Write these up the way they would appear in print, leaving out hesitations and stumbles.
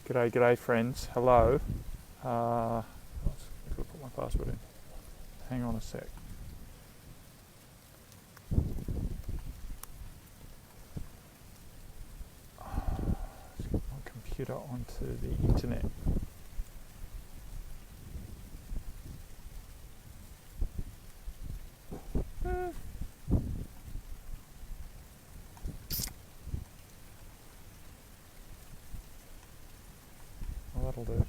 G'day friends, hello. I've got to put my password in. Hang on a sec. Let's get my computer onto the internet. Well, that'll do.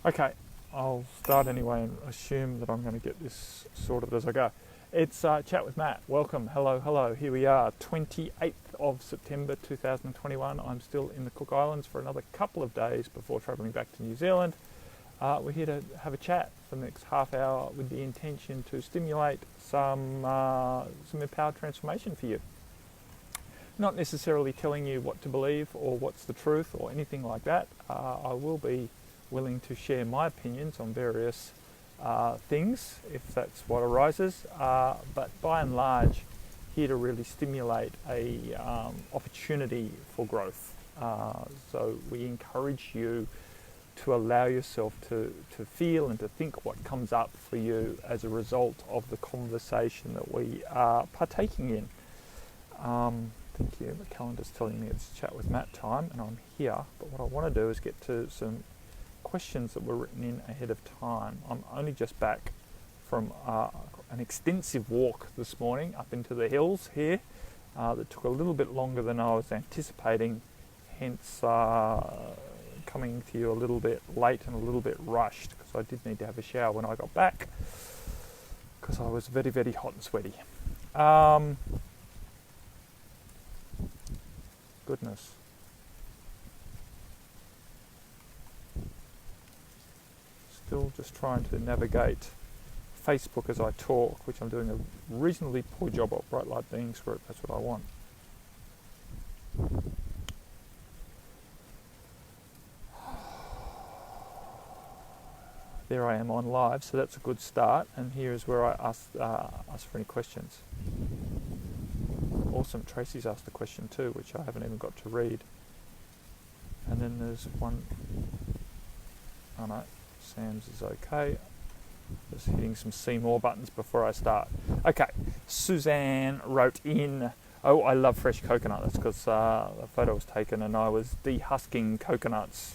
Okay, I'll start anyway and assume that I'm going to get this sorted as I go. It's Chat with Matt. Welcome. Hello. Here we are, 28th of September 2021. I'm still in the Cook Islands for another couple of days before travelling back to New Zealand. We're here to have a chat for the next half hour with the intention to stimulate some empowered transformation for you. Not necessarily telling you what to believe or what's the truth or anything like that. I will be willing to share my opinions on various things if that's what arises, but by and large here to really stimulate a opportunity for growth. So we encourage you to allow yourself to feel and to think what comes up for you as a result of the conversation that we are partaking in. Thank you. The calendar's telling me it's Chat with Matt time and I'm here, but what I want to do is get to some questions that were written in ahead of time. I'm only just back from an extensive walk this morning up into the hills here that took a little bit longer than I was anticipating, hence coming to you a little bit late and a little bit rushed because I did need to have a shower when I got back because I was very, very hot and sweaty. Goodness. Still just trying to navigate Facebook as I talk, which I'm doing a reasonably poor job of. Bright light being screwed, that's what I want. There I am on live, so that's a good start. And here is where I ask for any questions. Awesome, Tracy's asked a question too, which I haven't even got to read. And then there's one, oh no, Sam's is okay. Just hitting some see more buttons before I start. Okay, Suzanne wrote in, oh, I love fresh coconut. That's because a photo was taken and I was dehusking coconuts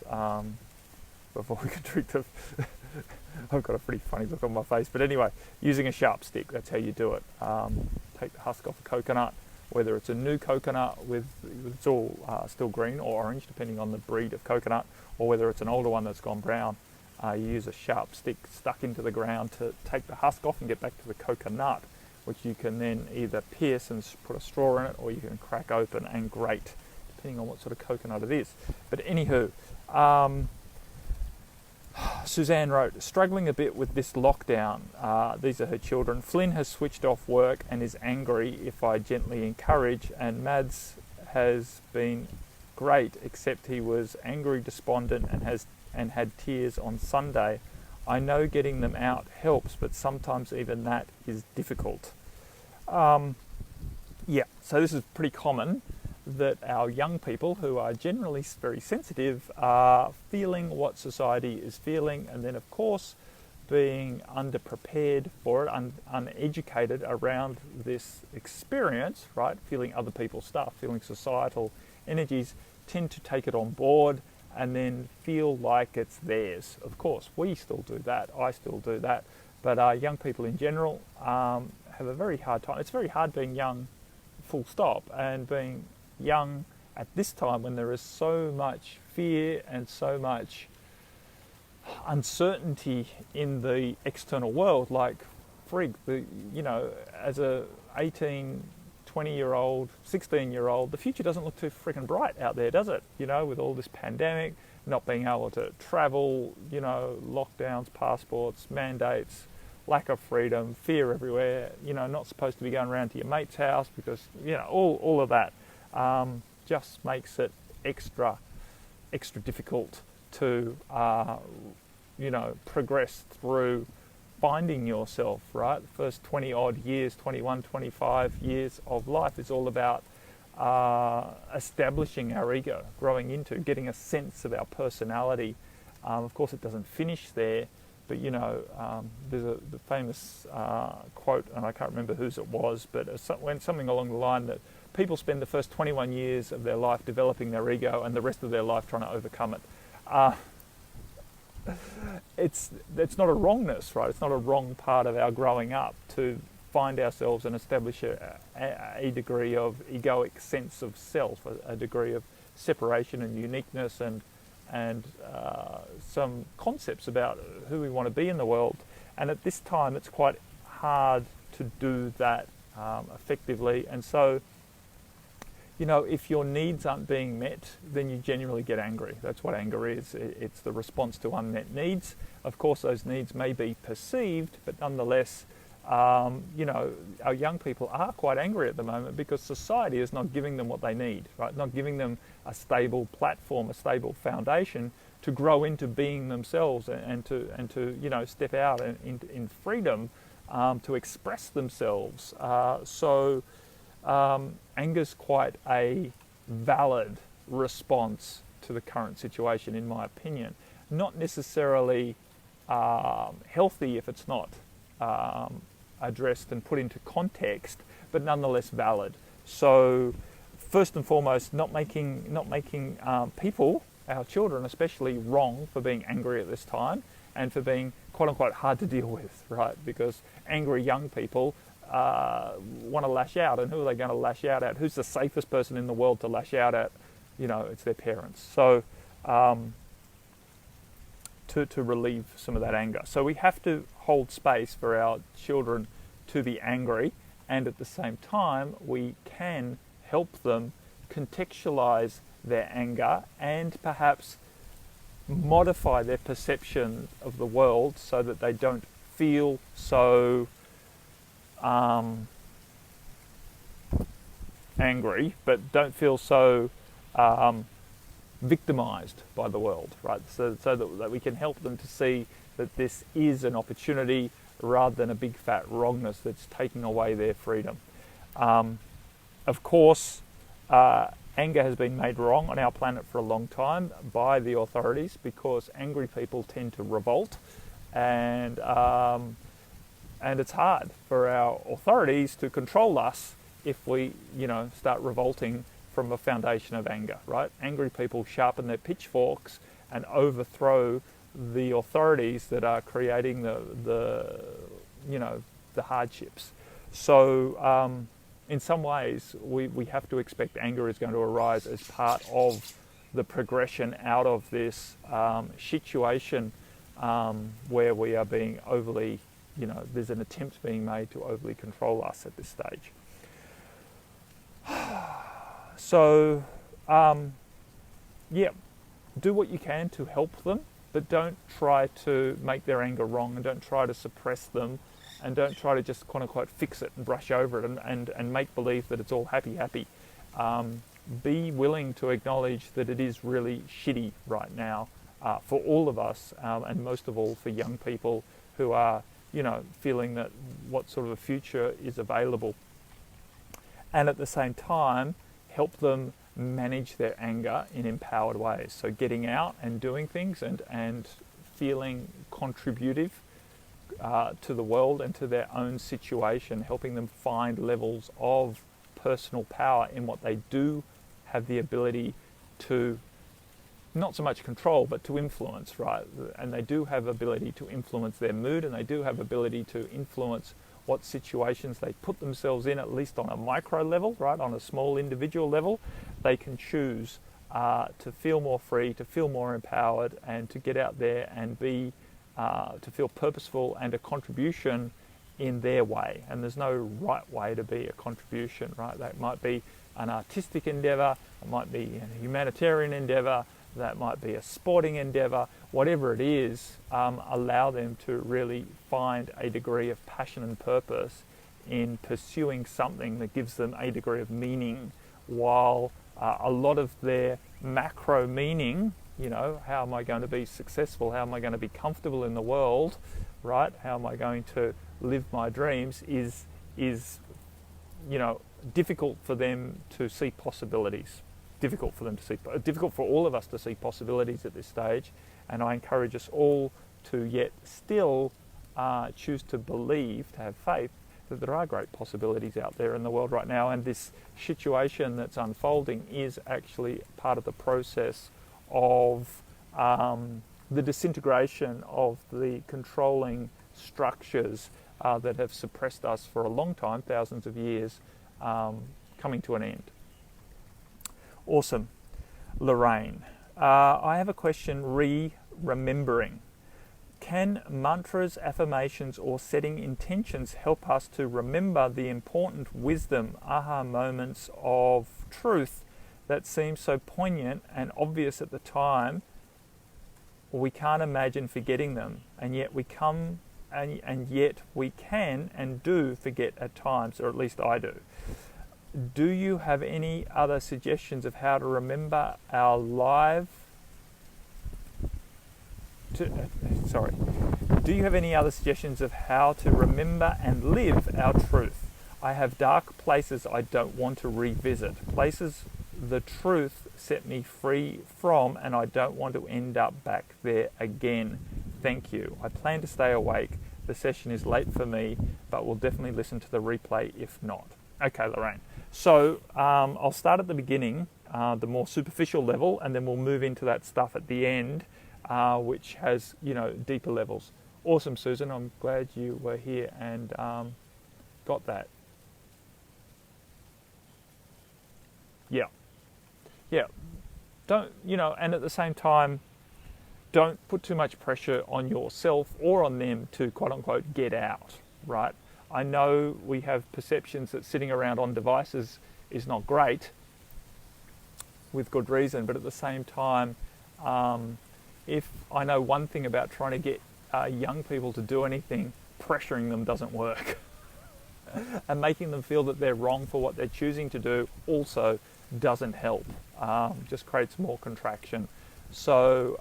before we could drink them. I've got a pretty funny look on my face, but anyway, using a sharp stick, that's how you do it. Take the husk off a coconut, whether it's a new coconut it's all still green or orange, depending on the breed of coconut, or whether it's an older one that's gone brown. You use a sharp stick stuck into the ground to take the husk off and get back to the coconut, which you can then either pierce and put a straw in it, or you can crack open and grate, depending on what sort of coconut it is. But anywho, Suzanne wrote, struggling a bit with this lockdown. These are her children. Flynn has switched off work and is angry if I gently encourage, and Mads has been great, except he was angry, despondent, and had tears on Sunday. I know getting them out helps, but sometimes even that is difficult. Yeah, so this is pretty common that our young people, who are generally very sensitive, are feeling what society is feeling, and then of course being underprepared for it, uneducated around this experience, right? Feeling other people's stuff, feeling societal energies, tend to take it on board and then feel like it's theirs. Of course, we still do that, I still do that, but young people in general have a very hard time. It's very hard being young, full stop, and being young at this time when there is so much fear and so much uncertainty in the external world. Like, as a 18, 20-year-old, 16-year-old, the future doesn't look too freaking bright out there, does it? With all this pandemic, not being able to travel, lockdowns, passports, mandates, lack of freedom, fear everywhere, not supposed to be going around to your mate's house because, all of that just makes it extra difficult to, progress through finding yourself, right? The first 20 odd years, 21, 25 years of life is all about establishing our ego, growing into, getting a sense of our personality. Of course, it doesn't finish there, but there's the famous quote, and I can't remember whose it was, but went something along the line that people spend the first 21 years of their life developing their ego and the rest of their life trying to overcome it. It's not a wrongness, right? It's not a wrong part of our growing up to find ourselves and establish a degree of egoic sense of self, a degree of separation and uniqueness, and some concepts about who we want to be in the world. And at this time, it's quite hard to do that effectively. And so, if your needs aren't being met, then you genuinely get angry. That's what anger is. It's the response to unmet needs. Of course, those needs may be perceived, but nonetheless, our young people are quite angry at the moment because society is not giving them what they need, right? Not giving them a stable platform, a stable foundation to grow into being themselves and to step out in freedom, to express themselves. So anger's quite a valid response to the current situation, in my opinion. Not necessarily healthy if it's not addressed and put into context, but nonetheless valid. So first and foremost, not making people, our children especially, wrong for being angry at this time and for being quote unquote hard to deal with, right? Because angry young people want to lash out, and who are they going to lash out at? Who's the safest person in the world to lash out at? It's their parents. So to relieve some of that anger. So we have to hold space for our children to be angry, and at the same time we can help them contextualize their anger and perhaps modify their perception of the world so that they don't feel so angry, but don't feel so victimized by the world, right? So that we can help them to see that this is an opportunity rather than a big fat wrongness that's taking away their freedom. Of course, anger has been made wrong on our planet for a long time by the authorities because angry people tend to revolt, and it's hard for our authorities to control us if we, start revolting from a foundation of anger, right? Angry people sharpen their pitchforks and overthrow the authorities that are creating the hardships. So in some ways, we have to expect anger is going to arise as part of the progression out of this shituation where we are being overly, there's an attempt being made to overly control us at this stage. So, do what you can to help them, but don't try to make their anger wrong, and don't try to suppress them, and don't try to just quote unquote fix it and brush over it and make believe that it's all happy. Be willing to acknowledge that it is really shitty right now for all of us, and most of all for young people who are, feeling that what sort of a future is available. And at the same time, help them manage their anger in empowered ways. So getting out and doing things and feeling contributive to the world and to their own situation, helping them find levels of personal power in what they do have the ability to not so much control, but to influence, right? And they do have ability to influence their mood, and they do have ability to influence what situations they put themselves in, at least on a micro level, right? On a small individual level, they can choose to feel more free, to feel more empowered, and to get out there and be, to feel purposeful and a contribution in their way. And there's no right way to be a contribution, right? That might be an artistic endeavor, it might be a humanitarian endeavor, that might be a sporting endeavor, whatever it is, allow them to really find a degree of passion and purpose in pursuing something that gives them a degree of meaning, while a lot of their macro meaning, how am I going to be successful, how am I going to be comfortable in the world, right? How am I going to live my dreams is difficult for them to see possibilities. Difficult for all of us to see possibilities at this stage, and I encourage us all to yet still choose to believe, to have faith that there are great possibilities out there in the world right now, and this shituation that's unfolding is actually part of the process of the disintegration of the controlling structures that have suppressed us for a long time, thousands of years, coming to an end. Awesome. Lorraine, I have a question remembering. Can mantras, affirmations, or setting intentions help us to remember the important wisdom, aha moments of truth that seem so poignant and obvious at the time? We can't imagine forgetting them, and yet we can and do forget at times, or at least I do. Do you have any other suggestions of how to remember our Do you have any other suggestions of how to remember and live our truth? I have dark places I don't want to revisit, places the truth set me free from, and I don't want to end up back there again. Thank you. I plan to stay awake. The session is late for me, but will definitely listen to the replay if not. Okay, Lorraine. So I'll start at the beginning, the more superficial level, and then we'll move into that stuff at the end, which has, deeper levels. Awesome, Susan. I'm glad you were here and got that. Yeah. Don't, and at the same time, don't put too much pressure on yourself or on them to quote unquote get out, right? I know we have perceptions that sitting around on devices is not great, with good reason, but at the same time, if I know one thing about trying to get young people to do anything, pressuring them doesn't work. And making them feel that they're wrong for what they're choosing to do also doesn't help, just creates more contraction. So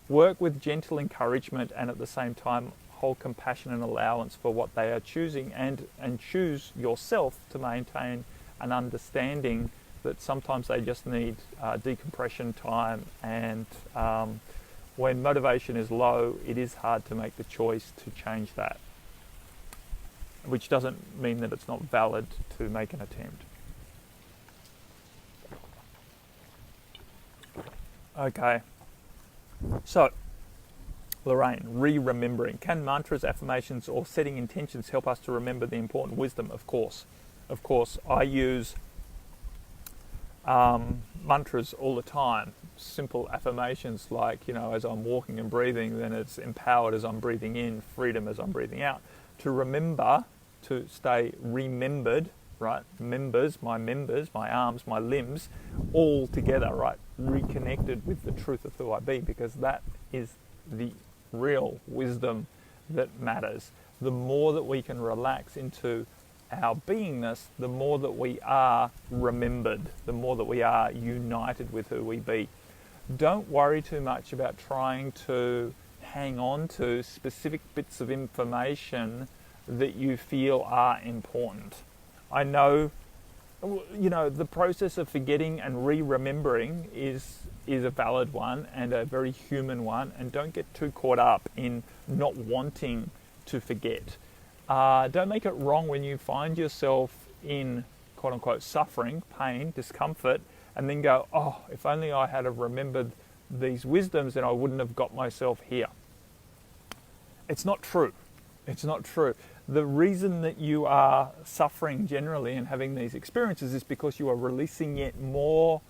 work with gentle encouragement and at the same time hold compassion and allowance for what they are choosing, and choose yourself to maintain an understanding that sometimes they just need decompression time, and when motivation is low, it is hard to make the choice to change that, which doesn't mean that it's not valid to make an attempt. Okay, so Lorraine, remembering. Can mantras, affirmations, or setting intentions help us to remember the important wisdom? Of course. I use mantras all the time. Simple affirmations like, as I'm walking and breathing, then it's empowered as I'm breathing in, freedom as I'm breathing out. To remember, to stay remembered, right? Members, my arms, my limbs, all together, right? Reconnected with the truth of who I be, because that is the real wisdom that matters. The more that we can relax into our beingness, the more that we are remembered, the more that we are united with who we be. Don't worry too much about trying to hang on to specific bits of information that you feel are important. I know, the process of forgetting and remembering is a valid one and a very human one, and don't get too caught up in not wanting to forget. Don't make it wrong when you find yourself in quote-unquote suffering, pain, discomfort, and then go, oh, if only I had have remembered these wisdoms, then I wouldn't have got myself here. It's not true. The reason that you are suffering generally and having these experiences is because you are releasing yet more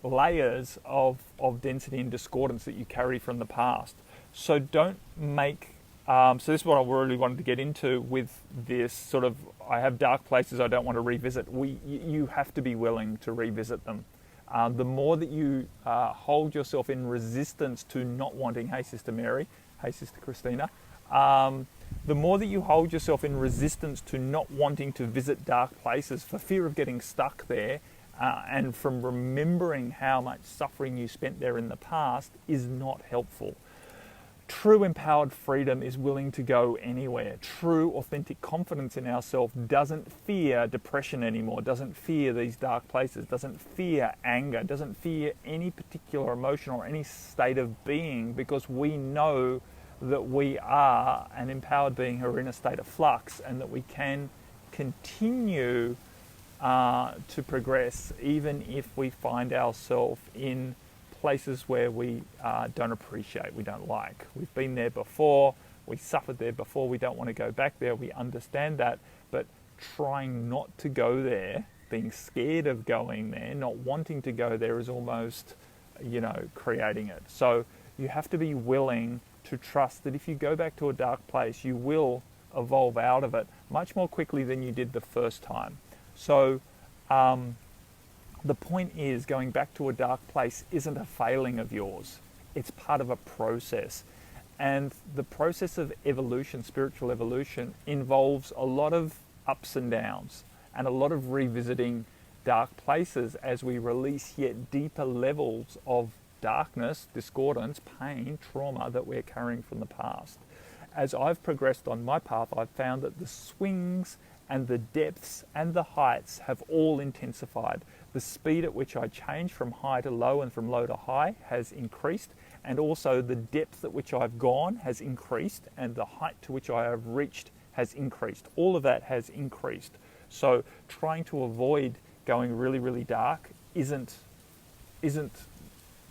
layers of density and discordance that you carry from the past. So don't make, so this is what I really wanted to get into with this sort of, I have dark places I don't want to revisit. You have to be willing to revisit them. The more that you hold yourself in resistance to not wanting, hey Sister Mary, hey Sister Christina, the more that you hold yourself in resistance to not wanting to visit dark places for fear of getting stuck there, and from remembering how much suffering you spent there in the past, is not helpful. True empowered freedom is willing to go anywhere. True authentic confidence in ourselves doesn't fear depression anymore, doesn't fear these dark places, doesn't fear anger, doesn't fear any particular emotion or any state of being, because we know that we are an empowered being who are in a state of flux, and that we can continue to progress even if we find ourselves in places where we don't appreciate, we don't like. We've been there before, we suffered there before, we don't want to go back there, we understand that, but trying not to go there, being scared of going there, not wanting to go there is almost, creating it. So you have to be willing to trust that if you go back to a dark place, you will evolve out of it much more quickly than you did the first time. So the point is, going back to a dark place isn't a failing of yours. It's part of a process. And the process of evolution, spiritual evolution, involves a lot of ups and downs and a lot of revisiting dark places as we release yet deeper levels of darkness, discordance, pain, trauma that we're carrying from the past. As I've progressed on my path, I've found that the swings and the depths and the heights have all intensified. The speed at which I change from high to low and from low to high has increased, and also the depth at which I've gone has increased, and the height to which I have reached has increased. All of that has increased. So trying to avoid going really, really dark isn't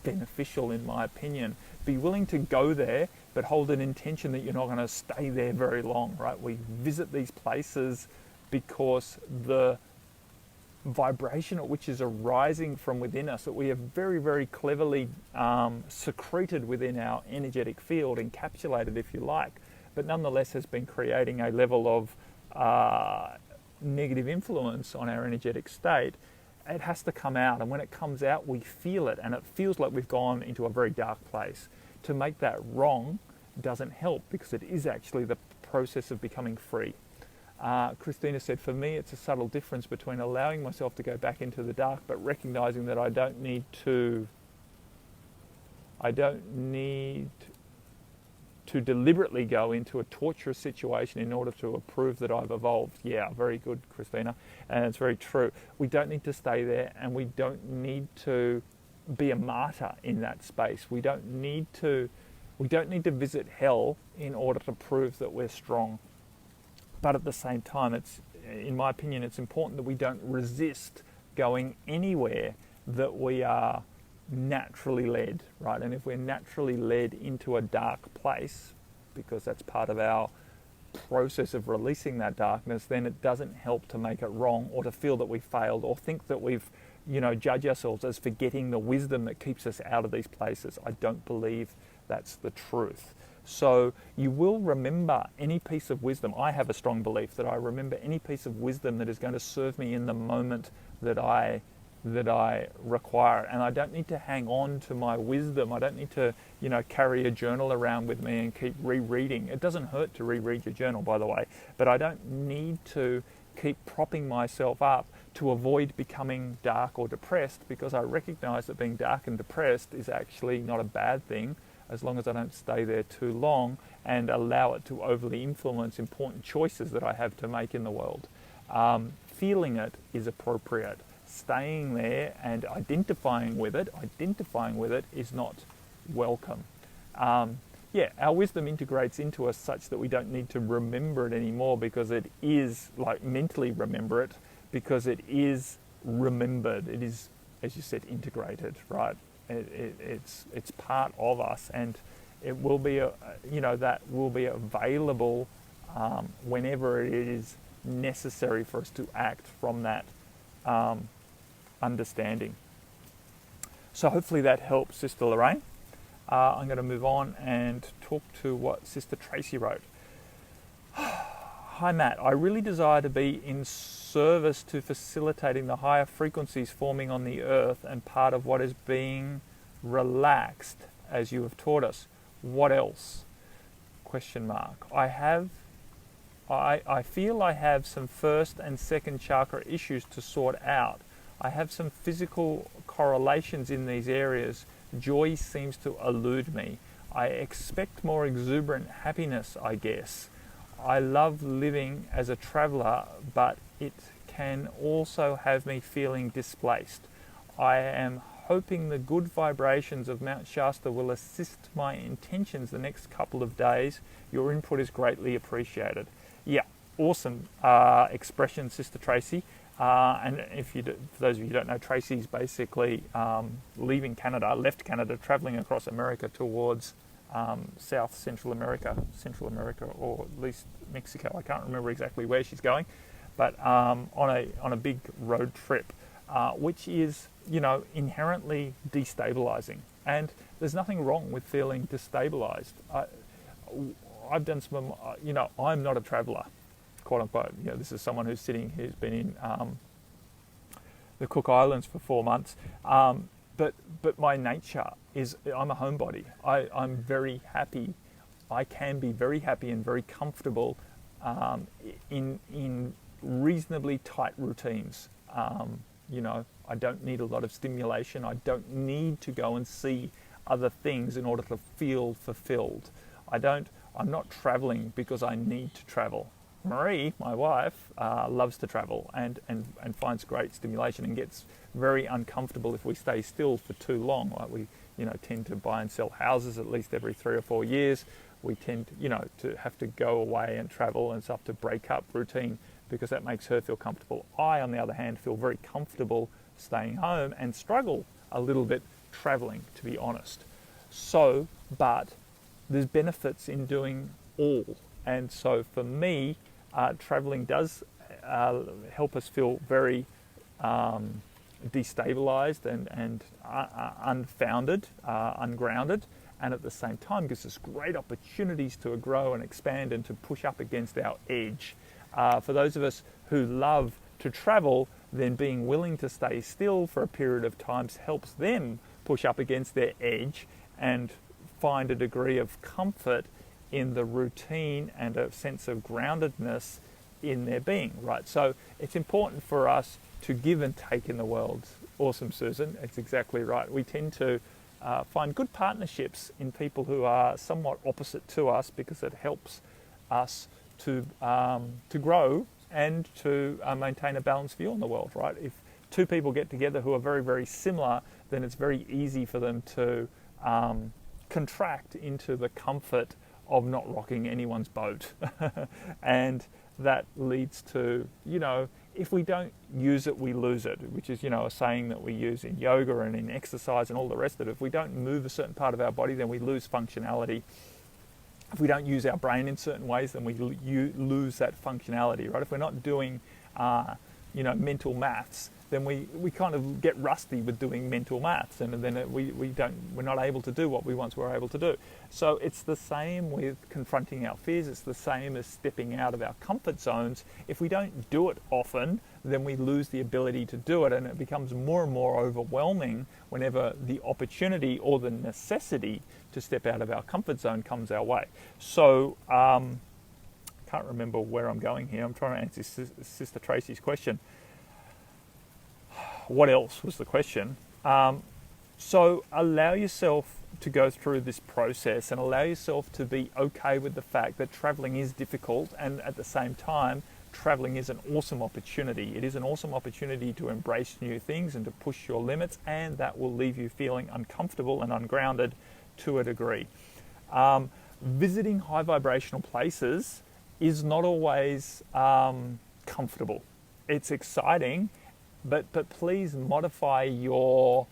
beneficial, in my opinion. Be willing to go there, but hold an intention that you're not going to stay there very long, right? We visit these places because the vibration at which is arising from within us, that we have very, very cleverly secreted within our energetic field, encapsulated if you like, but nonetheless has been creating a level of negative influence on our energetic state. It has to come out, and when it comes out we feel it, and it feels like we've gone into a very dark place. To make that wrong doesn't help, because it is actually the process of becoming free. Christina said, for me it's a subtle difference between allowing myself to go back into the dark but recognizing that I don't need to deliberately go into a torturous situation in order to prove that I've evolved. Yeah, very good, Christina, and it's very true. We don't need to stay there, and we don't need to be a martyr in that space. We don't need to visit hell in order to prove that we're strong. But at the same time, in my opinion, it's important that we don't resist going anywhere that we are naturally led, right? And if we're naturally led into a dark place, because that's part of our process of releasing that darkness, then it doesn't help to make it wrong, or to feel that we failed, or think that we've, judge ourselves as forgetting the wisdom that keeps us out of these places. I don't believe that's the truth. So you will remember any piece of wisdom. I have a strong belief that I remember any piece of wisdom that is going to serve me in the moment that I require it. And I don't need to hang on to my wisdom. I don't need to, carry a journal around with me and keep rereading. It doesn't hurt to reread your journal, by the way, but I don't need to keep propping myself up to avoid becoming dark or depressed, because I recognize that being dark and depressed is actually not a bad thing, as long as I don't stay there too long and allow it to overly influence important choices that I have to make in the world. Feeling it is appropriate. Staying there and identifying with it is not welcome. Our wisdom integrates into us such that we don't need to remember it anymore, because it is, like, mentally remember it, because it is remembered. It is, as you said, integrated, right? It's part of us, and it will be that will be available whenever it is necessary for us to act from that understanding. So hopefully that helps, Sister Lorraine. I'm going to move on and talk to what Sister Tracy wrote. Hi Matt, I really desire to be in service to facilitating the higher frequencies forming on the earth, and part of what is being relaxed as you have taught us. What else? ? I feel I have some first and second chakra issues to sort out. I have some physical correlations in these areas. Joy seems to elude me. I expect more exuberant happiness, I guess. I love living as a traveller, but it can also have me feeling displaced. I am hoping the good vibrations of Mount Shasta will assist my intentions the next couple of days. Your input is greatly appreciated. Yeah, awesome expression, Sister Tracy. And for those of you who don't know, Tracy's basically left Canada, travelling across America towards Central America, or at least Mexico. I can't remember exactly where she's going, but on a big road trip, which is, inherently destabilizing. And there's nothing wrong with feeling destabilized. I've done some, I'm not a traveller, quote unquote. This is someone who's been in the Cook Islands for 4 months. But my nature is I'm a homebody. I'm very happy. I can be very happy and very comfortable in reasonably tight routines. I don't need a lot of stimulation. I don't need to go and see other things in order to feel fulfilled. I'm not traveling because I need to travel. Marie, my wife, loves to travel and finds great stimulation and gets very uncomfortable if we stay still for too long. Like we, tend to buy and sell houses at least every 3 or 4 years. We tend, to have to go away and travel and stuff to break up routine because that makes her feel comfortable. I, on the other hand, feel very comfortable staying home and struggle a little bit traveling, to be honest. But there's benefits in doing all. And so for me, traveling does help us feel very destabilized and unfounded, ungrounded, and at the same time gives us great opportunities to grow and expand and to push up against our edge. For those of us who love to travel, then being willing to stay still for a period of time helps them push up against their edge and find a degree of comfort in the routine and a sense of groundedness in their being, right? So it's important for us to give and take in the world. Awesome, Susan. It's exactly right. We tend to find good partnerships in people who are somewhat opposite to us because it helps us to grow and to maintain a balanced view on the world, right? If two people get together who are very, very similar, then it's very easy for them to contract into the comfort of not rocking anyone's boat. And that leads to, if we don't use it, we lose it, which is, a saying that we use in yoga and in exercise and all the rest of it. If we don't move a certain part of our body, then we lose functionality. If we don't use our brain in certain ways, then we lose that functionality, right? If we're not doing, mental maths, then we kind of get rusty with doing mental maths, and then we're not able to do what we once were able to do. So it's the same with confronting our fears. It's the same as stepping out of our comfort zones. If we don't do it often, then we lose the ability to do it, and it becomes more and more overwhelming whenever the opportunity or the necessity to step out of our comfort zone comes our way. So can't remember where I'm going here. I'm trying to answer Sister Tracy's question. What else was the question? So allow yourself to go through this process and allow yourself to be okay with the fact that traveling is difficult, and at the same time, traveling is an awesome opportunity. It is an awesome opportunity to embrace new things and to push your limits, and that will leave you feeling uncomfortable and ungrounded to a degree. Visiting high vibrational places is not always comfortable. It's exciting, but please modify your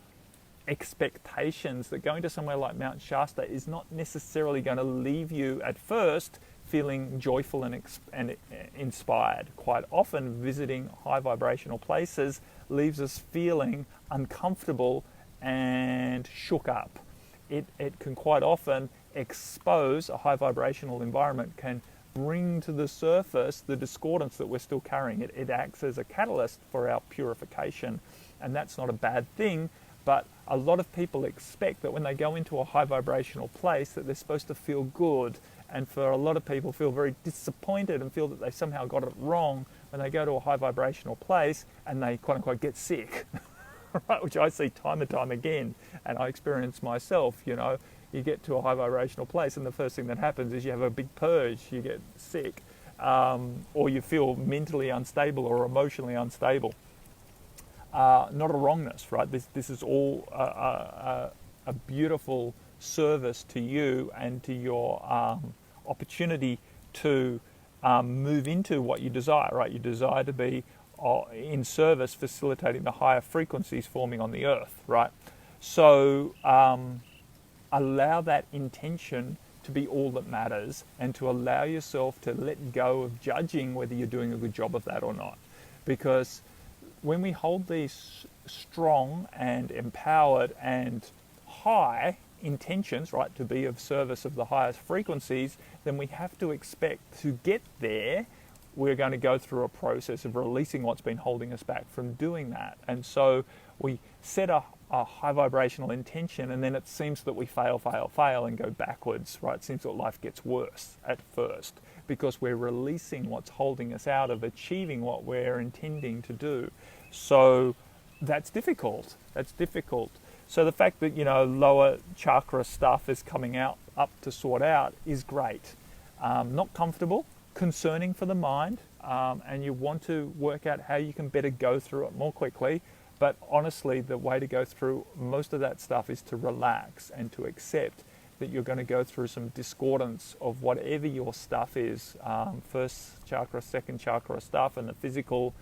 expectations that going to somewhere like Mount Shasta is not necessarily going to leave you at first feeling joyful and inspired. Quite often visiting high vibrational places leaves us feeling uncomfortable and shook up. It can quite often expose a high vibrational environment, can bring to the surface the discordance that we're still carrying. It acts as a catalyst for our purification, and that's not a bad thing, but a lot of people expect that when they go into a high vibrational place that they're supposed to feel good, and for a lot of people feel very disappointed and feel that they somehow got it wrong when they go to a high vibrational place and they quote unquote get sick. Right, which I see time and time again, and I experience myself. you get to a high vibrational place, and the first thing that happens is you have a big purge, you get sick, or you feel mentally unstable or emotionally unstable. Not a wrongness, right? This is all a beautiful service to you and to your opportunity to move into what you desire, right? You desire to be in service, facilitating the higher frequencies forming on the earth, right? So allow that intention to be all that matters, and to allow yourself to let go of judging whether you're doing a good job of that or not. Because when we hold these strong and empowered and high intentions, right, to be of service of the highest frequencies, then we have to expect to get there, we're going to go through a process of releasing what's been holding us back from doing that. And so we set a high vibrational intention, and then it seems that we fail and go backwards, right? It seems that life gets worse at first because we're releasing what's holding us out of achieving what we're intending to do. So that's difficult. So the fact that, lower chakra stuff is coming out up to sort out is great. Not comfortable, concerning for the mind, and you want to work out how you can better go through it more quickly. But honestly, the way to go through most of that stuff is to relax and to accept that you're going to go through some discordance of whatever your stuff is, first chakra, second chakra stuff, and the physical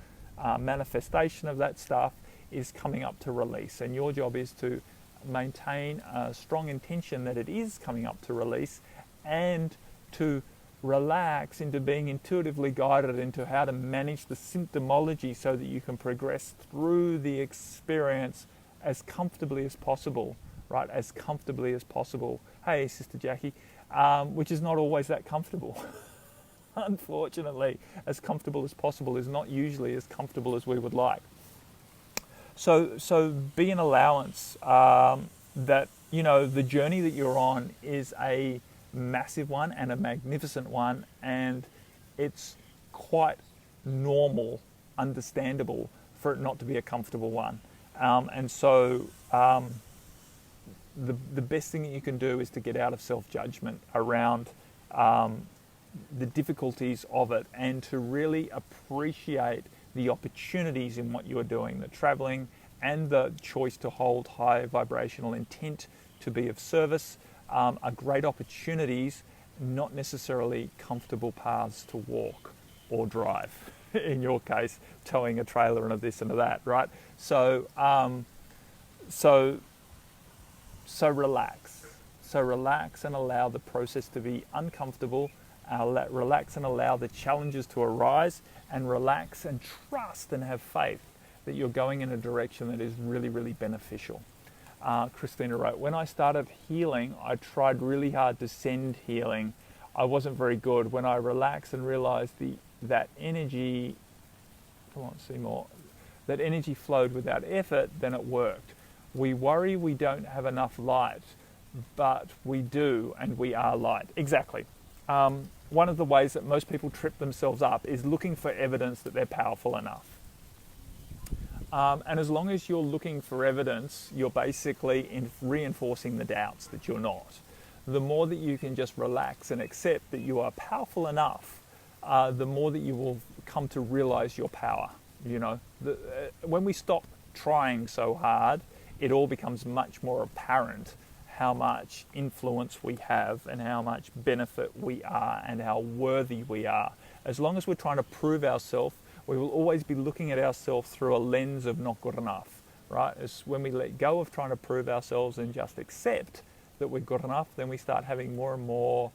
manifestation of that stuff is coming up to release. And your job is to maintain a strong intention that it is coming up to release, and to relax into being intuitively guided into how to manage the symptomology so that you can progress through the experience as comfortably as possible, right? As comfortably as possible. Hey, Sister Jackie, which is not always that comfortable. Unfortunately, as comfortable as possible is not usually as comfortable as we would like. So be an allowance that, the journey that you're on is a massive one and a magnificent one, and it's quite normal, understandable for it not to be a comfortable one. And so the best thing that you can do is to get out of self-judgment around the difficulties of it, and to really appreciate the opportunities in what you're doing, the traveling and the choice to hold high vibrational intent to be of service are great opportunities, not necessarily comfortable paths to walk or drive. In your case, towing a trailer and a this and a that, right? So relax. So relax and allow the process to be uncomfortable. Relax and allow the challenges to arise, and relax and trust and have faith that you're going in a direction that is really, really beneficial. Christina wrote, when I started healing, I tried really hard to send healing. I wasn't very good. When I relaxed and realized that energy flowed without effort, then it worked. We worry we don't have enough light, but we do, and we are light. Exactly. One of the ways that most people trip themselves up is looking for evidence that they're powerful enough. And as long as you're looking for evidence, you're basically reinforcing the doubts that you're not. The more that you can just relax and accept that you are powerful enough, the more that you will come to realize your power. When we stop trying so hard, it all becomes much more apparent how much influence we have and how much benefit we are and how worthy we are. As long as we're trying to prove ourselves, we will always be looking at ourselves through a lens of not good enough, right? It's when we let go of trying to prove ourselves and just accept that we're good enough, then we start having more and more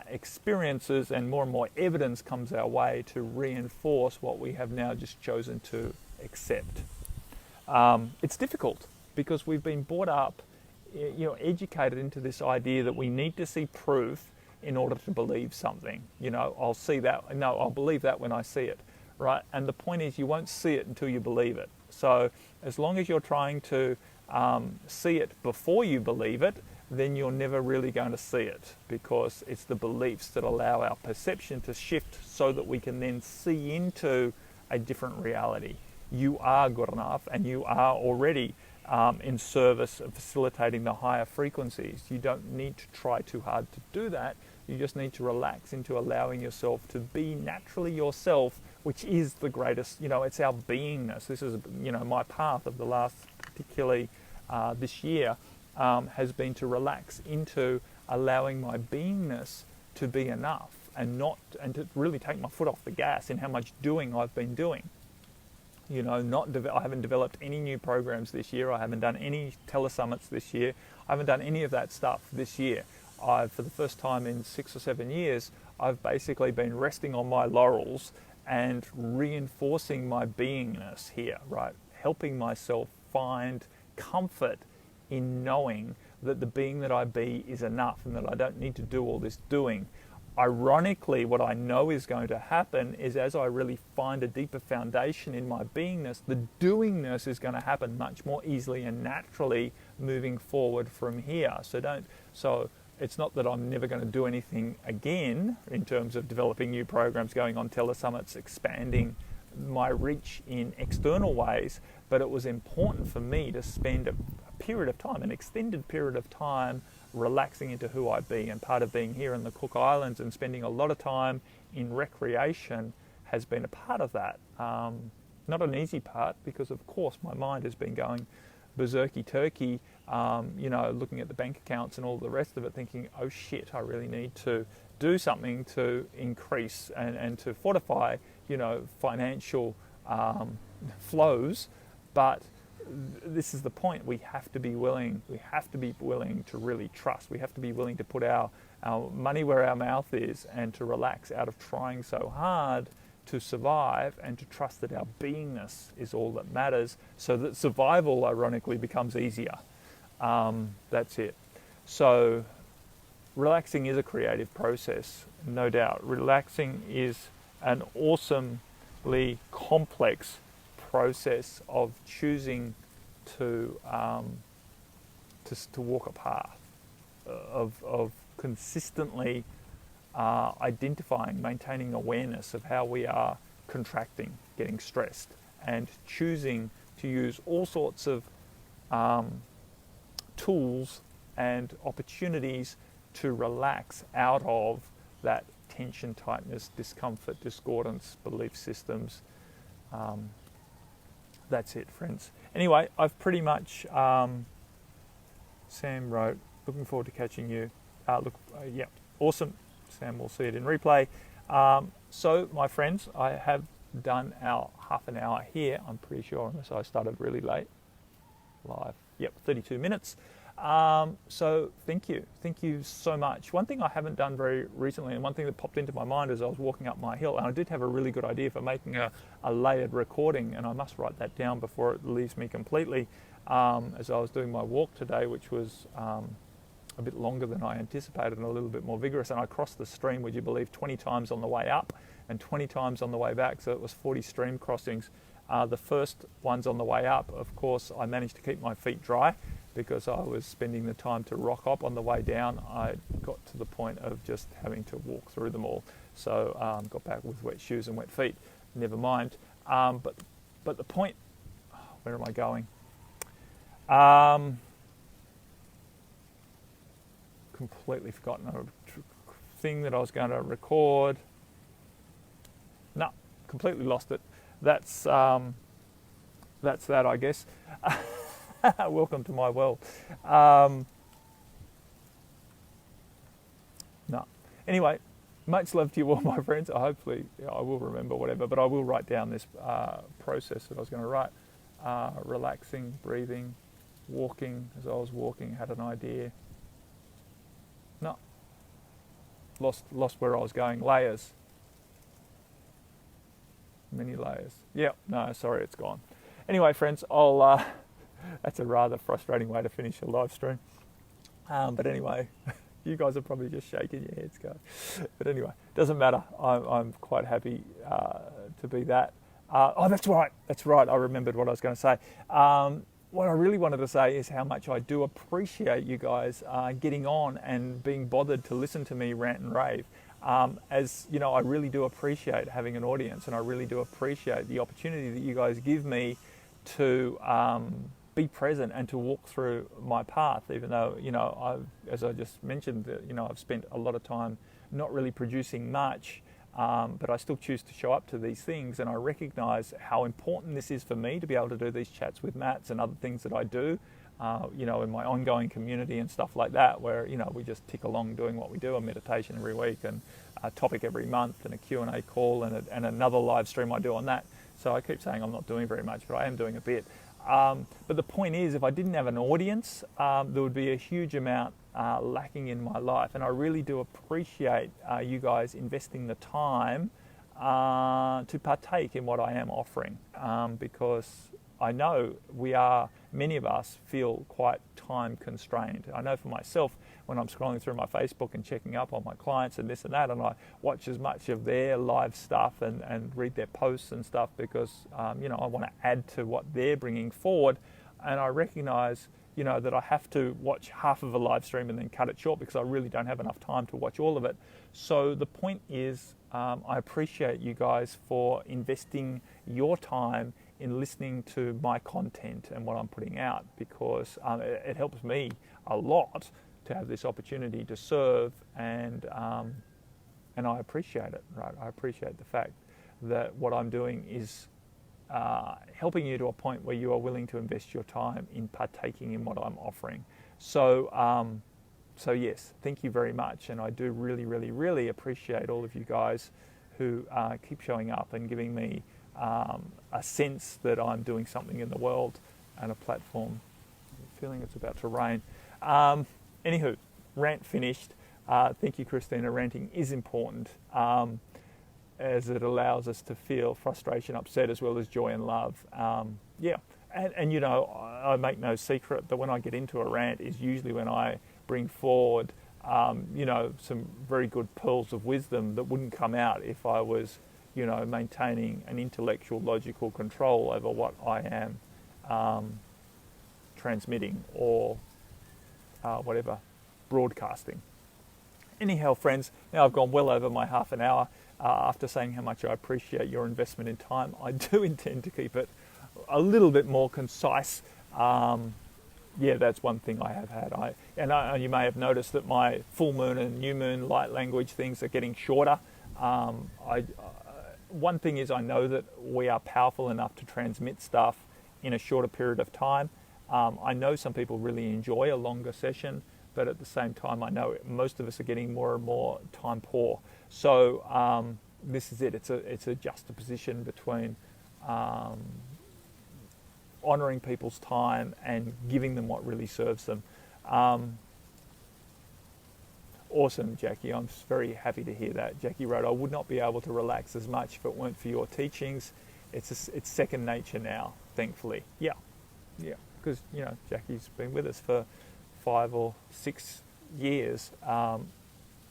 experiences, and more evidence comes our way to reinforce what we have now just chosen to accept. It's difficult because we've been brought up, educated into this idea that we need to see proof in order to believe something. I'll see that. No, I'll believe that when I see it. Right, and the point is, you won't see it until you believe it. So as long as you're trying to see it before you believe it, then you're never really going to see it, because it's the beliefs that allow our perception to shift so that we can then see into a different reality. You are good enough, and you are already in service of facilitating the higher frequencies. You don't need to try too hard to do that. You just need to relax into allowing yourself to be naturally yourself, which is the greatest, it's our beingness. This is, my path of the last, particularly this year, has been to relax into allowing my beingness to be enough and to really take my foot off the gas in how much doing I've been doing. I haven't developed any new programs this year. I haven't done any telesummits this year. I haven't done any of that stuff this year. For the first time in 6 or 7 years, I've basically been resting on my laurels and reinforcing my beingness here, right? Helping myself find comfort in knowing that the being that I be is enough and that I don't need to do all this doing. Ironically, what I know is going to happen is as I really find a deeper foundation in my beingness, the doingness is going to happen much more easily and naturally moving forward from here. So it's not that I'm never going to do anything again in terms of developing new programs, going on telesummits, expanding my reach in external ways, but it was important for me to spend a period of time, an extended period of time, relaxing into who I be. And part of being here in the Cook Islands and spending a lot of time in recreation has been a part of that. Not an easy part, because of course my mind has been going berserky turkey, looking at the bank accounts and all the rest of it, thinking, oh shit, I really need to do something to increase and to fortify, financial flows. But this is the point. We have to be willing to really trust. We have to be willing to put our money where our mouth is and to relax out of trying so hard to survive, and to trust that our beingness is all that matters, so that survival ironically becomes easier. That's it. So relaxing is a creative process, no doubt. Relaxing is an awesomely complex process of choosing to walk a path, of consistently identifying, maintaining awareness of how we are contracting, getting stressed, and choosing to use all sorts of tools and opportunities to relax out of that tension, tightness, discomfort, discordance, belief systems. That's it, friends. Anyway, I've pretty much, Sam wrote, looking forward to catching you. Awesome. Sam will see it in replay. So, my friends, I have done our half an hour here, I'm pretty sure, unless I started really late. Live. 32 minutes. So thank you so much. One thing I haven't done very recently, and one thing that popped into my mind as I was walking up my hill, and I did have a really good idea for making a layered recording, and I must write that down before it leaves me completely, as I was doing my walk today, which was a bit longer than I anticipated and a little bit more vigorous, and I crossed the stream, would you believe, 20 times on the way up and 20 times on the way back, so it was 40 stream crossings. The first ones on the way up, of course, I managed to keep my feet dry because I was spending the time to rock up. On the way down, I got to the point of just having to walk through them all. So got back with wet shoes and wet feet, never mind. But the point, where am I going? Completely forgotten a thing that I was going to record. No, completely lost it. That's that, I guess. Welcome to my world. No. Anyway, much love to you all, my friends. Hopefully, I will remember whatever, but I will write down this process that I was going to write. Relaxing, breathing, walking. As I was walking, had an idea. No. Lost where I was going. Layers. Many layers. No, sorry, it's gone. Anyway, friends, I'll. That's a rather frustrating way to finish a live stream. But anyway, you guys are probably just shaking your heads, guys. But anyway, doesn't matter. I'm quite happy to be that. That's right. I remembered what I was going to say. What I really wanted to say is how much I do appreciate you guys getting on and being bothered to listen to me rant and rave. As you know, I really do appreciate having an audience, and I really do appreciate the opportunity that you guys give me to be present and to walk through my path, even though, as I just mentioned, I've spent a lot of time not really producing much, but I still choose to show up to these things, and I recognize how important this is for me to be able to do these chats with Matts and other things that I do, in my ongoing community and stuff like that, where, we just tick along doing what we do, a meditation every week and a topic every month and a Q&A call and another live stream I do on that. So I keep saying I'm not doing very much, but I am doing a bit. But the point is, if I didn't have an audience, there would be a huge amount lacking in my life. And I really do appreciate you guys investing the time to partake in what I am offering, because I know many of us feel quite time constrained. I know for myself, when I'm scrolling through my Facebook and checking up on my clients and this and that, and I watch as much of their live stuff and read their posts and stuff because, I want to add to what they're bringing forward. And I recognize, that I have to watch half of a live stream and then cut it short because I really don't have enough time to watch all of it. So the point is, I appreciate you guys for investing your time in listening to my content and what I'm putting out, because it helps me a lot to have this opportunity to serve, and I appreciate it, right? I appreciate the fact that what I'm doing is helping you to a point where you are willing to invest your time in partaking in what I'm offering. So yes, thank you very much, and I do really, really, really appreciate all of you guys who keep showing up and giving me a sense that I'm doing something in the world and a platform. I'm feeling it's about to rain. Anywho, rant finished. Thank you, Christina. Ranting is important, as it allows us to feel frustration, upset, as well as joy and love. And I make no secret that when I get into a rant is usually when I bring forward, some very good pearls of wisdom that wouldn't come out if I was, maintaining an intellectual, logical control over what I am transmitting or broadcasting. Anyhow, friends, now I've gone well over my half an hour. After saying how much I appreciate your investment in time, I do intend to keep it a little bit more concise. That's one thing I have had. You may have noticed that my full moon and new moon light language things are getting shorter. One thing is, I know that we are powerful enough to transmit stuff in a shorter period of time. I know some people really enjoy a longer session, but at the same time, I know most of us are getting more and more time poor. So this is it. It's a juxtaposition between honouring people's time and giving them what really serves them. Awesome, Jackie. I'm very happy to hear that. Jackie wrote, I would not be able to relax as much if it weren't for your teachings. It's second nature now, thankfully. Yeah, because, Jackie's been with us for 5 or 6 years.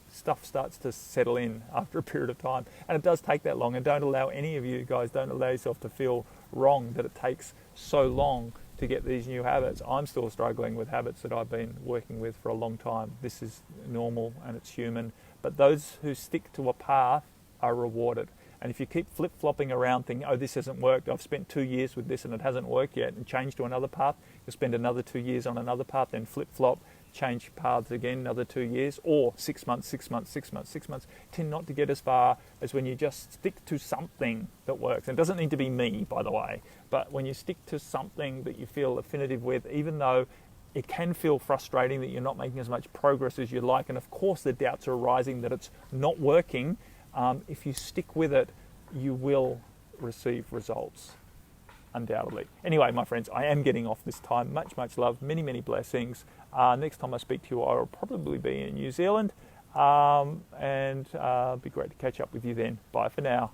Stuff starts to settle in after a period of time, and it does take that long. And don't allow yourself to feel wrong that it takes so long to get these new habits. I'm still struggling with habits that I've been working with for a long time. This is normal and it's human, but those who stick to a path are rewarded. And if you keep flip-flopping around thinking, this hasn't worked, I've spent 2 years with this and it hasn't worked yet, and change to another path, you'll spend another 2 years on another path, then flip-flop, change paths again, another 2 years, or 6 months, tend not to get as far as when you just stick to something that works. And it doesn't need to be me, by the way, but when you stick to something that you feel affinitive with, even though it can feel frustrating that you're not making as much progress as you'd like, and of course the doubts are arising that it's not working, if you stick with it, you will receive results, undoubtedly. Anyway, my friends, I am getting off this time. Much, much love. Many, many blessings. Next time I speak to you, I will probably be in New Zealand, and it'd be great to catch up with you then. Bye for now.